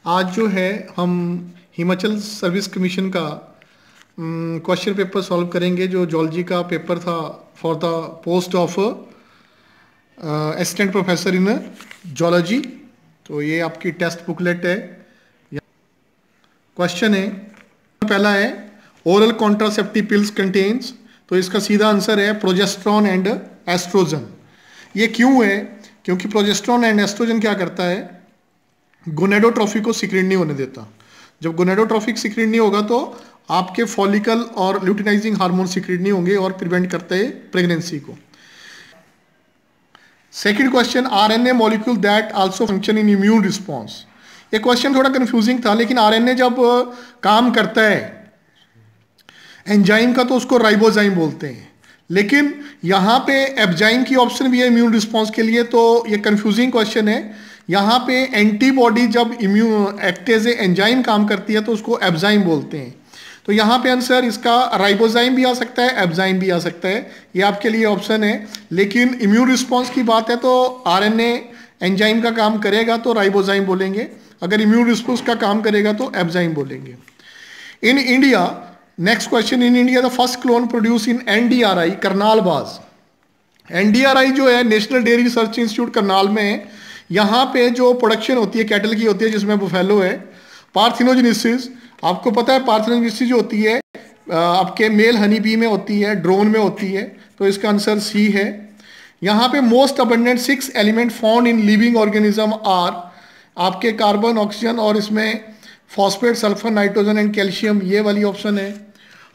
आज जो है हम हिमाचल सर्विस कमीशन का क्वेश्चन पेपर सॉल्व करेंगे, जो जूलॉजी का पेपर था for the post of assistant professor in zoology. तो ये आपकी टेस्ट बुकलेट है। क्वेश्चन है, पहला है ओरल कॉन्ट्रासेप्टिव पिल्स कंटेन्स, तो इसका सीधा आंसर है प्रोजेस्टेरॉन एंड एस्ट्रोजन। ये क्यों है? क्योंकि प्रोजेस्टेरॉन एंड एस्ट्रोजन क्या करता है, गोनेडोट्रॉफी को सिक्रीट नहीं होने देता। जब गोनेडोट्रॉफिक सिक्रीट नहीं होगा तो आपके फॉलिकल और ल्यूटिनाइजिंग हार्मोन सिक्रीट नहीं होंगे और प्रिवेंट करते हैं प्रेगनेंसी को। Second question, RNA molecule that also function in immune response. ये क्वेश्चन थोड़ा कंफ्यूजिंग था, लेकिन आरएनए जब काम करता है एंजाइम का तो उसको राइबोजाइम बोलते हैं, लेकिन यहाँ पे एब्जाइम की ऑप्शन भी है इम्यून रिस्पॉन्स के लिए, तो ये कंफ्यूजिंग क्वेश्चन है। यहाँ पे एंटीबॉडी जब immune act as a enzyme काम करती है तो उसको एब्जाइम बोलते हैं। तो यहाँ पे आंसर इसका राइबोजाइम भी आ सकता है, एब्जाइम भी आ सकता है, ये आपके लिए ऑप्शन है। लेकिन इम्यून रिस्पॉन्स की बात है तो आरएनए एंजाइम का काम करेगा तो राइबोजाइम बोलेंगे, अगर इम्यून रिस्पॉन्स का काम करेगा तो एब्जाइम बोलेंगे। In India, next question, in India the first clone produce in NDRI Karnal बाज। एनडीआरआई जो है national dairy research institute Karnal में है। यहाँ पे जो प्रोडक्शन होती है कैटल की होती है, जिसमें बुफेलो है। पार्थिनोजेनेसिस, आपको पता है पार्थिनोजेनेसिस जो होती है आपके मेल हनी बी में होती है, ड्रोन में होती है, तो इसका आंसर सी है। यहाँ पे most abundant 6 element found in living organism are आपके कार्बन, ऑक्सीजन और इसमें phosphate, sulphur, nitrogen and calcium, ये वाली ऑप्शन है।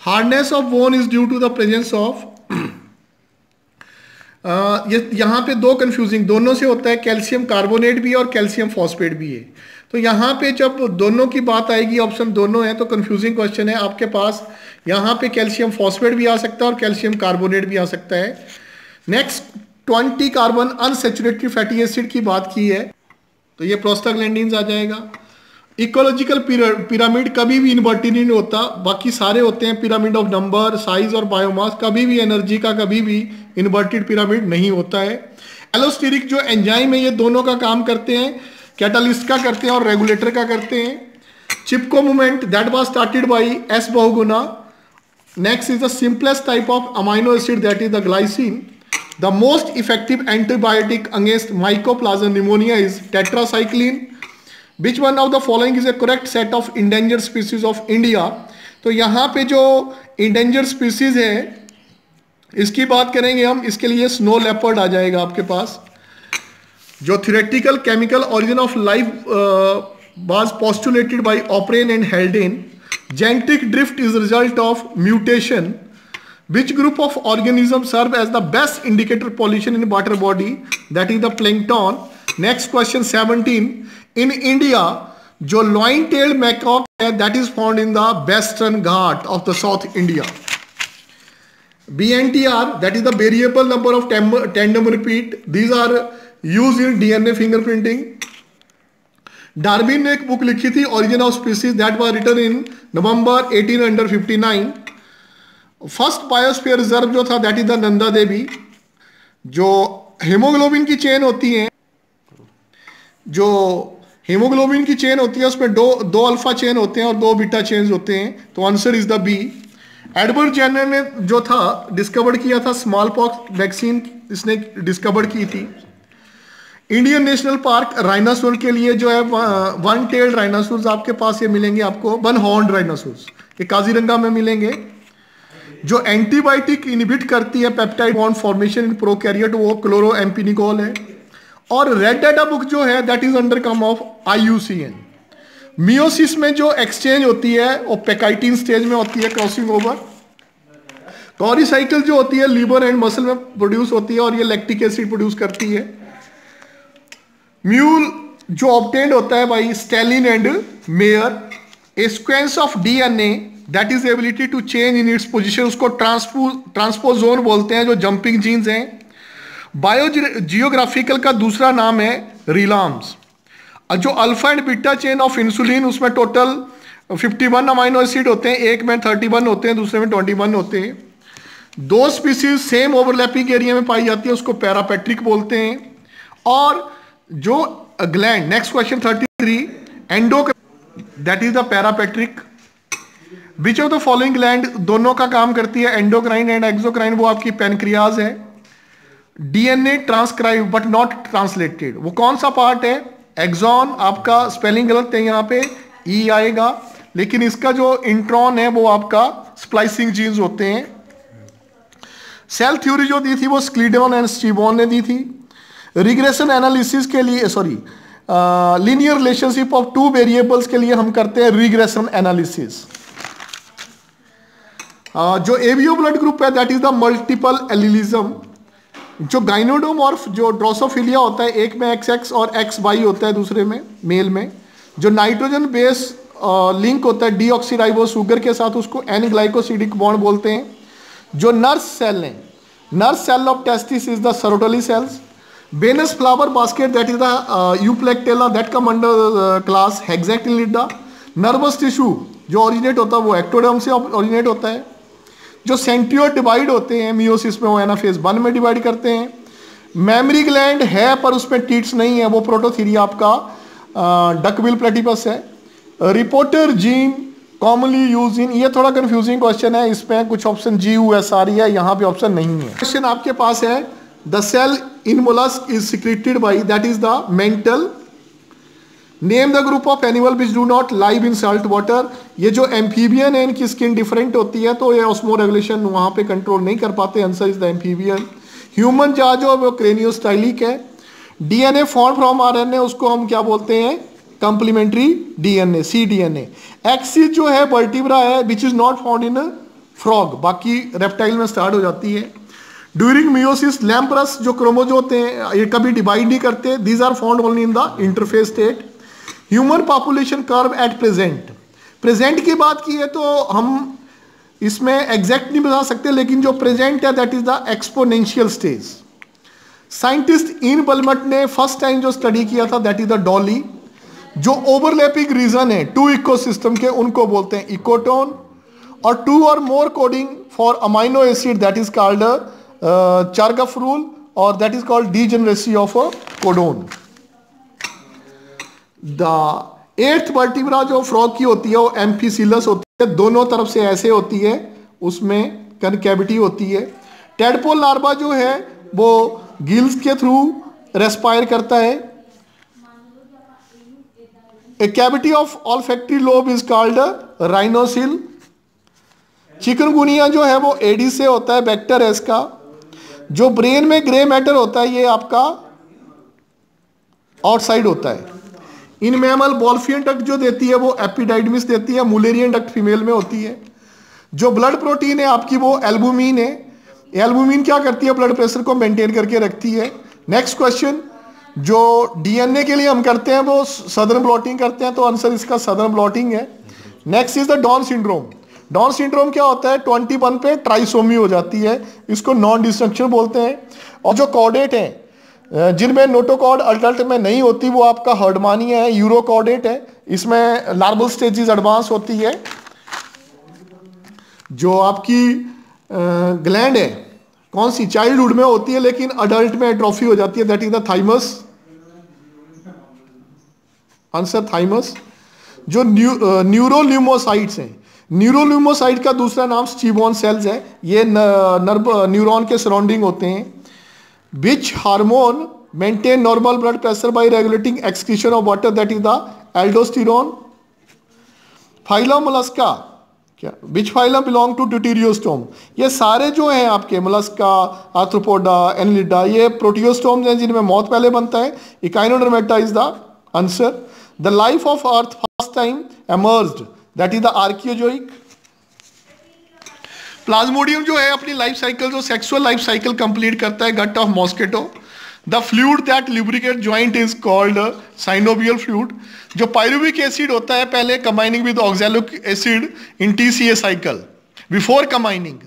Hardness of bone is due to the presence of, ये यहाँ पे दो कंफ्यूजिंग, दोनों से होता है, कैल्शियम कार्बोनेट भी है और कैल्शियम फॉस्फेट भी है। तो यहाँ पे जब दोनों की बात आएगी, ऑप्शन दोनों है, तो कंफ्यूजिंग क्वेश्चन है आपके पास। यहाँ पे कैल्शियम फॉस्फेट भी आ सकता है और कैल्शियम कार्बोनेट भी आ सकता है। Next 20 carbon unsaturated fatty acid की बात की है, तो ये प्रोस्टाग्लैंडिन्स आ जाएगा। इकोलॉजिकल पिरामिड कभी भी इन्वर्टेड नहीं होता, बाकी सारे होते हैं पिरामिड ऑफ नंबर, साइज और बायोमास। कभी भी एनर्जी का कभी भी इन्वर्टेड पिरामिड नहीं होता है। एलोस्टेरिक जो एंजाइम है ये दोनों का काम करते हैं, कैटलिस्ट का करते हैं और रेगुलेटर का करते हैं। Chipko movement that was started by S Bahuguna. Next is the simplest type of amino acid that is the glycine. The most effective antibiotic against mycoplasma pneumonia is tetracycline. Which one of the following is a correct set of endangered species of India? तो यहाँ पे जो endangered species है इसकी बात करेंगे हम, इसके लिए स्नो लेपर्ड आ जाएगा आपके पास। जो theoretical chemical origin of life was postulated by O'Brien and Haldane. Genetic drift is a result of mutation. Which group of organisms serve as the best indicator pollution in water body? That is the plankton. Next question 17. In India, जो lion tailed macaque है that is found in the western Ghat of the south India. BNTR, that is the variable number of tandem repeat. These are used in DNA fingerprinting. Darwin ने एक book लिखी थी origin of species, that was written in November 1859। First biosphere reserve जो था that is the Nanda Devi. जो haemoglobin की chain होती है, जो हीमोग्लोबिन की चेन होती है उसमें दो अल्फा चेन होते हैं और 2 बीटा चेन्स होते हैं, तो answer is the B. Edward Jenner ने जो था डिस्कवर किया था स्मॉल पॉक्स वैक्सीन, इसने डिस्कवर की थी। इंडियन नेशनल पार्क राइनासोर के लिए जो है 1 टेल्ड राइनासोर्स आपके पास ये मिलेंगे आपको, 1 हॉर्न्ड राइनासोर्स, ये काजीरंगा में मिलेंगे। जो एंटीबायोटिक इनहिबिट करती है peptide bond formation in prokaryote, वो क्लोरोएम्पिनिकोल है। और रेड डाटा बुक जो है that is under come of IUCN। Meiosis में जो एक्सचेंज होती है वो पेकाइटिन स्टेज में होती है, क्रॉसिंग ओवर। कॉरिसाइकिल जो होती है लीवर एंड मसल में प्रोड्यूस होती है और ये लैक्टिक एसिड प्रोड्यूस करती है। म्यूल जो ऑब्टेन्ड होता है by Stalin and Meyer. A sequence of DNA that is ability to change in its position, उसको ट्रांसपोजोन बोलते हैं, जो जंपिंग जीन्स हैं। बायोजियोग्राफिकल का दूसरा नाम है रिलाम्स। जो alpha and beta chain of insulin, उसमें टोटल 51 अमाइनो एसिड होते हैं, एक में 31 होते हैं, दूसरे में 21 होते हैं। 2 स्पीसीज सेम ओवरलैपिंग एरिया में पाई जाती है, उसको पैरापेट्रिक बोलते हैं। और जो gland, next question 33, endo, that is the parapatric. Which of the following gland दोनों का काम करती है, एंडोक्राइन एंड एक्सोक्राइन, वो आपकी पेनक्रियाज है। DNA transcribe but not translated, वो कौन सा पार्ट है, एक्सॉन। आपका स्पेलिंग गलत है, यहाँ पे ई आएगा, लेकिन इसका जो इंट्रॉन है वो आपका स्प्लाइसिंग जीन्स होते हैं। सेल थ्योरी जो दी थी वो स्क्लीडन एंड स्टीबॉन ने दी थी। रिग्रेशन एनालिसिस के लिए, sorry, linear relationship of two variables के लिए हम करते हैं रिग्रेशन एनालिसिस। जो एवियो ब्लड ग्रुप है that is the multiple allelism. जो गाइनोडोमॉर्फ जो ड्रोसोफिलिया होता है, एक में XX और XY होता है, दूसरे में मेल में। जो नाइट्रोजन बेस लिंक होता है डीऑक्सीराइबोस शुगर के साथ, उसको एन ग्लाइकोसिडिक बॉन्ड बोलते हैं। जो नर्स सेल है, nurse cell of testis is the Sertoli cells. Venus flower basket that is the Euplectella that come under class Hexactinellida. Nervous tissue जो ओरिजिनेट होता है वो एक्टोडर्म से ओरिजिनेट होता है। जो सेंट्रियोड डिवाइड होते हैं मियोसिस में, वो एनाफेज 1 में डिवाइड करते हैं। मेमरी ग्लैंड है पर उसमें टीट्स नहीं है, वो प्रोटोथीरिया आपका डकविल प्लेटिपस है। Reporter gene commonly use in, ये थोड़ा कंफ्यूजिंग क्वेश्चन है, इसमें कुछ ऑप्शन GUSR है, यहाँ पे ऑप्शन नहीं है। क्वेश्चन आपके पास है the shell in mollusc is secreted by, that is the mantle. Name the group of animal which do not live in salt water. ये जो एम्फीबियन है इनकी स्किन डिफरेंट होती है, तो ये ऑस्मो रेगुलेशन वहाँ पे कंट्रोल नहीं कर पाते। Answer is the amphibian. Human जा जो वो क्रेनियोस्टाइलिक है। DNA फॉर्म फ्रॉम RNA, उसको हम क्या बोलते हैं, कंप्लीमेंट्री DNA, cDNA। एक्सिस जो है वर्टिब्रा है which is not found in frog, बाकी रेप्टाइल में स्टार्ट हो जाती है। ड्यूरिंग मियोसिस लैम्प्रस जो क्रोमोजोम होते हैं ये कभी डिवाइड नहीं करते, these are found only in the interphase state. Human population curve at present, present की बात की है तो हम इसमें एग्जैक्ट नहीं बता सकते, लेकिन जो प्रेजेंट है that is the exponential stage. Scientist in Wilmut ने फर्स्ट टाइम जो स्टडी किया था दैट इज द डॉली। जो ओवरलैपिंग रीजन है टू इकोसिस्टम के, उनको बोलते हैं इकोटोन। और 2 और more coding for amino acid that is called Chargaff rule, और that is called degeneracy of codon. The 8th vertebra जो फ्रॉग की होती है वो एम्फीसिलस होती है, दोनों तरफ से ऐसे होती है, उसमें कनकेविटी होती है। टेडपोल लार्वा जो है वो गिल्स के थ्रू रेस्पायर करता है। A cavity of olfactory lobe is called rhinocoel. Chikungunya जो है वो एडिस से होता है, वेक्टर है इसका। जो ब्रेन में ग्रे मैटर होता है ये आपका आउटसाइड होता है। इन मैमल बॉल्फियन डक्ट जो देती है वो एपिडाइडमिस देती है, मुलेरियन डक्ट फीमेल में होती है। जो ब्लड प्रोटीन है आपकी वो एल्बुमिन है। एल्बुमिन क्या करती है, ब्लड प्रेशर को मेंटेन करके रखती है। नेक्स्ट क्वेश्चन, जो DNA के लिए हम करते हैं वो सदर्न ब्लॉटिंग करते हैं, तो आंसर इसका सदर्न ब्लॉटिंग है। Next is the down syndrome. Down syndrome क्या होता है, 21 पे ट्राइसोमी हो जाती है, इसको नॉन डिस्ट्रक्शन बोलते हैं। और जो कॉर्डेट है जिनमें नोटोकॉर्ड अडल्ट में नहीं होती वो आपका हर्डमानिया है, यूरोकॉर्डेट है, इसमें लार्वल स्टेजेस एडवांस होती है। जो आपकी ग्लैंड है कौन सी, चाइल्डहुड में होती है लेकिन अडल्ट में एट्रोफी हो जाती है, that is the thymus. Answer thymus. जो न्यूरोल्यूमोसाइट्स हैं, न्यूरोल्यूमोसाइट का दूसरा नाम स्टीबॉन सेल्स है, ये न्यूरॉन के सराउंडिंग होते हैं। Which hormone maintain normal blood pressure by regulating excretion of water, that is the aldosterone। Phylum mollusca, क्या which phylum belong to deuteriostome। ये सारे जो हैं आपके मोलस्का, आर्थ्रोपोडा, एनिलिडा, ये प्रोटियोस्टोम्स हैं जिनमें मौत पहले बनता है। Echinodermata is the answer. The life of earth first time emerged, that is the archaeozoic। Plasmodium जो है अपनी लाइफ साइकिल, जो सेक्सुअल लाइफ साइकिल कंप्लीट करता है gut of mosquito. The fluid that lubricate joint is called synovial fluid. जो pyruvic acid होता है पहले combining with oxalic acid in TCA cycle before combining,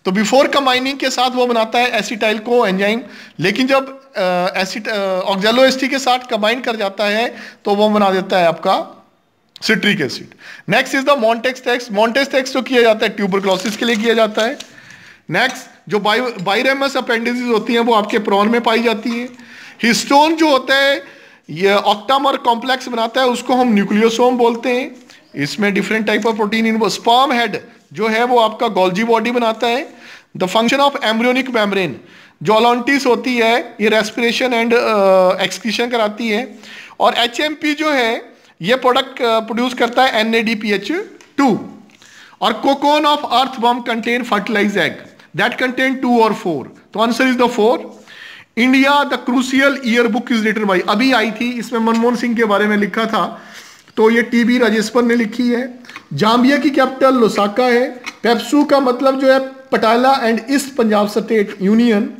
तो बिफोर कंबाइनिंग के साथ वो बनाता है एसिटाइल को एंजाइम, लेकिन जब ऑक्सैलो एस्टी के साथ कंबाइन कर जाता है तो वो बना देता है आपका citric acid. Next is the montex tex. Montex tex जो किया जाता है ट्यूबरक्लोसिस के लिए किया जाता है। नेक्स्ट जो बाइरेमस अपेंडिसेस होती हैं वो आपके प्रॉन में पाई जाती है। हिस्टोन जो होता है ये ऑक्टामर कॉम्प्लेक्स बनाता है, उसको हम न्यूक्लियोसोम बोलते हैं। इसमें different type of protein in. Sperm head जो है वो आपका गोल्जी बॉडी बनाता है। The function of embryonic membrane, जो ओलॉन्टिस होती है ये रेस्पिरेशन एंड एक्सक्रीशन कराती है। और HMP जो है ये प्रोडक्ट प्रोड्यूस करता है NADPH2। और cocoon of earthworm contain fertilize egg that contain 2 और 4। तो answer is the 4। India the crucial year book is written by, अभी आई थी, इसमें मनमोहन सिंह के बारे में लिखा था, तो ये TB राजेश्वर ने लिखी है। जाम्बिया की कैपिटल लोसाका है। पेप्सू का मतलब जो है Patiala and east Punjab state union.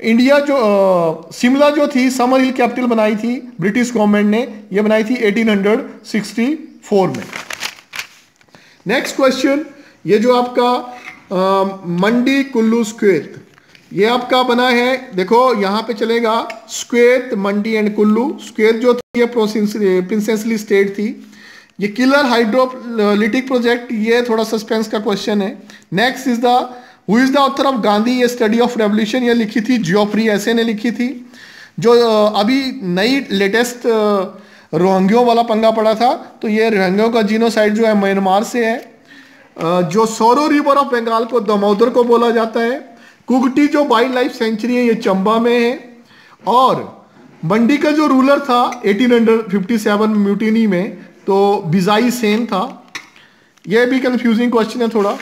India जो शिमला जो थी समर हिल कैपिटल बनाई थी ब्रिटिश गवर्नमेंट ने, ये बनाई थी 1864 में। नेक्स्ट क्वेश्चन, ये जो आपका मंडी कुल्लू स्क्वेत, ये आपका बना है, देखो यहां पे चलेगा स्क्वेत, मंडी एंड कुल्लू। स्क्वेत जो थी ये प्रिंसेसली स्टेट थी। ये किलर हाइड्रोलिटिक प्रोजेक्ट, ये थोड़ा सस्पेंस का क्वेश्चन है। Next is the who is the author of Gandhi ये स्टडी ऑफ रेवोल्यूशन, ये लिखी थी जियोफ्री एसे ने लिखी थी। जो अभी नई लेटेस्ट रोहिंग्यों वाला पंगा पड़ा था, तो ये रोहिंग्यों का जीनोसाइड जो है म्यांमार से है। जो सोरो रिवर ऑफ बंगाल को दामोदर को बोला जाता है। कुगटी जो वाइल्ड लाइफ सेंचुरी है ये चंबा में है। और मंडी का जो रूलर था 1857 म्यूटिनी में, तो बिजाई सेन था। ये भी कंफ्यूजिंग क्वेश्चन है थोड़ा।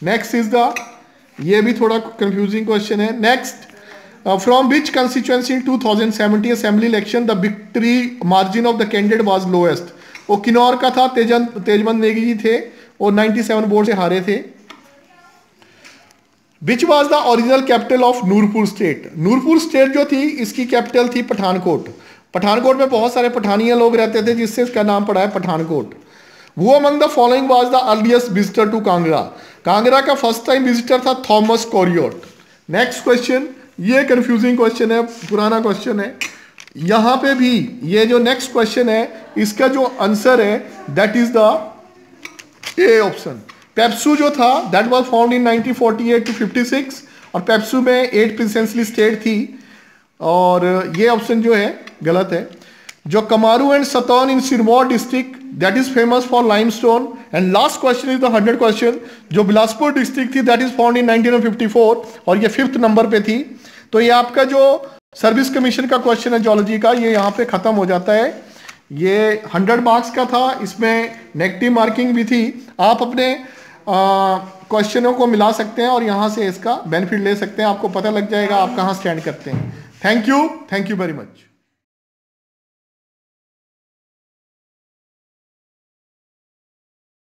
नेक्स्ट इज द, ये भी थोड़ा कंफ्यूजिंग क्वेश्चन है। Next, from which constituency in 2070 assembly election the victory margin of the candidate was lowest. वो किन्नौर का था, तेजमंद नेगी जी थे, और 97 वोट से हारे थे। Which was the original capital of Nurpur state. Nurpur state जो थी इसकी कैपिटल थी पठानकोट। पठानकोट में बहुत सारे पठानिया लोग रहते थे, जिससे इसका नाम पड़ा है Pathankot. Who among the following was the earliest visitor to Kangra. Kangra का फर्स्ट टाइम विजिटर था थॉमस कॉरियोट। नेक्स्ट क्वेश्चन, ये कंफ्यूजिंग क्वेश्चन है, पुराना क्वेश्चन है। यहां पे भी ये जो नेक्स्ट क्वेश्चन है इसका जो आंसर है that is the A option. PEPSU जो था that was found in 1948 to 56, और पेप्सू में 8 प्रिंसेसली स्टेट थी, और ये ऑप्शन जो है गलत है। जो Kamrau and Sataun in Sirmaur district that is famous for limestone. And last question is the 100 question, जो बिलासपुर डिस्ट्रिक्ट थी दैट इज फाउंड इन 1954, और ये 5th नंबर पे थी। तो ये आपका जो सर्विस कमीशन का क्वेश्चन है ज्योलॉजी का, ये यहाँ पे खत्म हो जाता है। ये 100 मार्क्स का था, इसमें नेगेटिव मार्किंग भी थी। आप अपने क्वेश्चनों को मिला सकते हैं और यहाँ से इसका बेनिफिट ले सकते हैं, आपको पता लग जाएगा आप कहाँ स्टैंड करते हैं। Thank you very much.